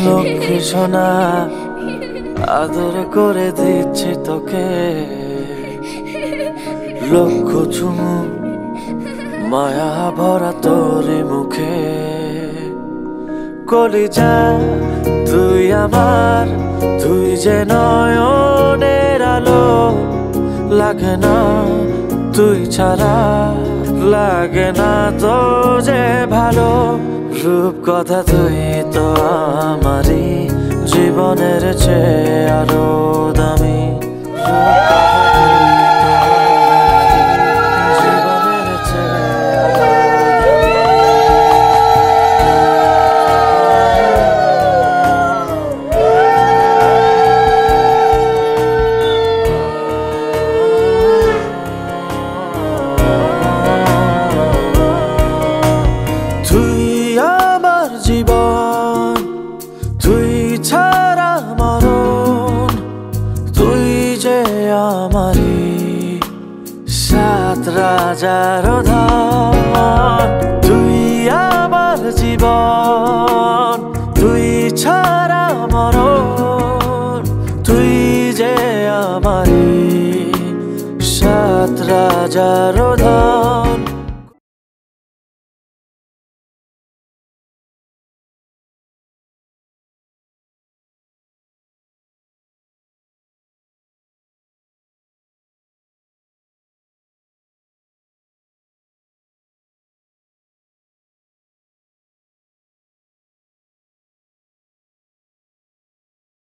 লক্ষ্মী সোনা আদর করে দিচ্ছি তোকে, লক্ষ চুমু মায়া ভরা তোরে মুখে। কলিজা তুই আমার, তুই যে নয়নের আলো, লাগে না তুই ছাড়া, লাগে না তো যে ভালো। রূপ কথা তুই তো আমারই জীবনের চেয়ে আরো দামি। জীবন তুই ছাড়া মরণ, তুই যে আমারি সাত রাজার